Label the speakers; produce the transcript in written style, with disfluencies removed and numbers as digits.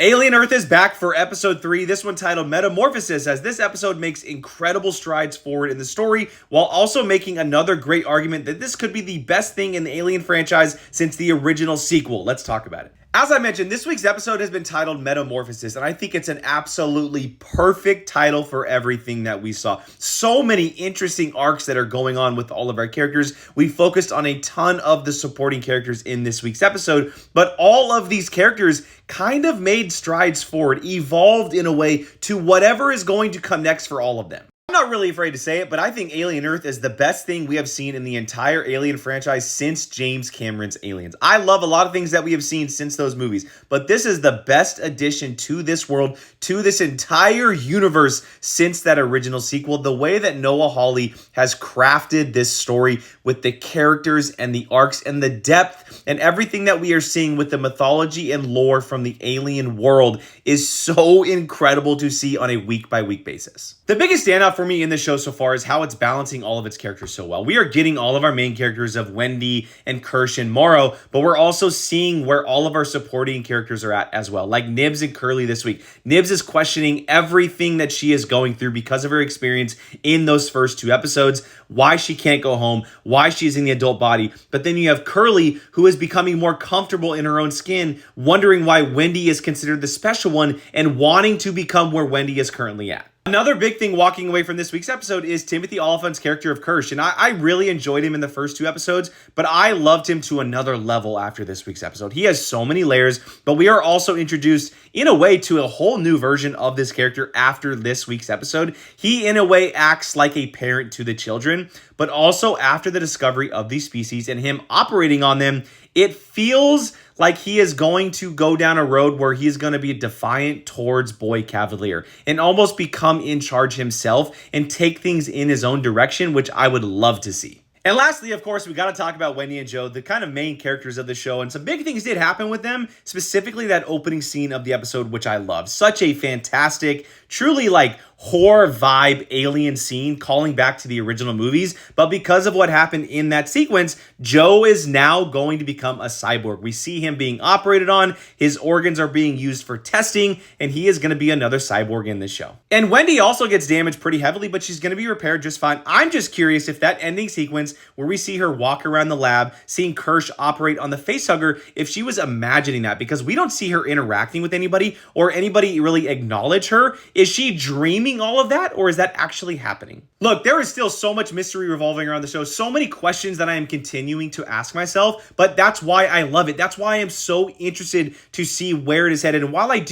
Speaker 1: Alien Earth is back for episode 3, this one titled Metamorphosis, as this episode makes incredible strides forward in the story, while also making another great argument that this could be the best thing in the Alien franchise since the original sequel. Let's talk about it. As I mentioned, this week's episode has been titled Metamorphosis, and I think it's an absolutely perfect title for everything that we saw. So many interesting arcs that are going on with all of our characters. We focused on a ton of the supporting characters in this week's episode, but all of these characters kind of made strides forward, evolved in a way to whatever is going to come next for all of them. I'm not really afraid to say it, but I think Alien Earth is the best thing we have seen in the entire Alien franchise since James Cameron's Aliens. I love a lot of things that we have seen since those movies, but this is the best addition to this world, to this entire universe since that original sequel. The way that Noah Hawley has crafted this story with the characters and the arcs and the depth and everything that we are seeing with the mythology and lore from the Alien world is so incredible to see on a week-by-week basis. The biggest standout for me in the show so far is how it's balancing all of its characters so well. We are getting all of our main characters of Wendy and Kirsch and Morrow, but we're also seeing where all of our supporting characters are at as well, like Nibs and Curly this week. Nibs is questioning everything that she is going through because of her experience in those first 2 episodes, why she can't go home, why she's in the adult body. But then you have Curly, who is becoming more comfortable in her own skin, wondering why Wendy is considered the special one and wanting to become where Wendy is currently at. Another big thing walking away from this week's episode is Timothy Olyphant's character of Kirsch, and I really enjoyed him in the first 2 episodes, but I loved him to another level after this week's episode. He has so many layers, but we are also introduced in a way to a whole new version of this character after this week's episode. He in a way acts like a parent to the children, but also after the discovery of these species and him operating on them, it feels like he is going to go down a road where he is going to be defiant towards Boy Cavalier and almost become in charge himself and take things in his own direction, which I would love to see. And lastly, of course, we got to talk about Wendy and Joe, the kind of main characters of the show, and some big things did happen with them, specifically that opening scene of the episode, which I loved. Such a fantastic, truly like horror vibe alien scene calling back to the original movies, but because of what happened in that sequence, Joe is now going to become a cyborg. We see him being operated on, his organs are being used for testing, and he is going to be another cyborg in this show. And Wendy also gets damaged pretty heavily, but she's going to be repaired just fine. I'm just curious if that ending sequence where we see her walk around the lab, seeing Kirsch operate on the facehugger, if she was imagining that, because we don't see her interacting with anybody or anybody really acknowledge her. Is she dreaming all of that, or is that actually happening? Look, there is still so much mystery revolving around the show, so many questions that I am continuing to ask myself, but that's why I love it. That's why I am so interested to see where it is headed. And while I do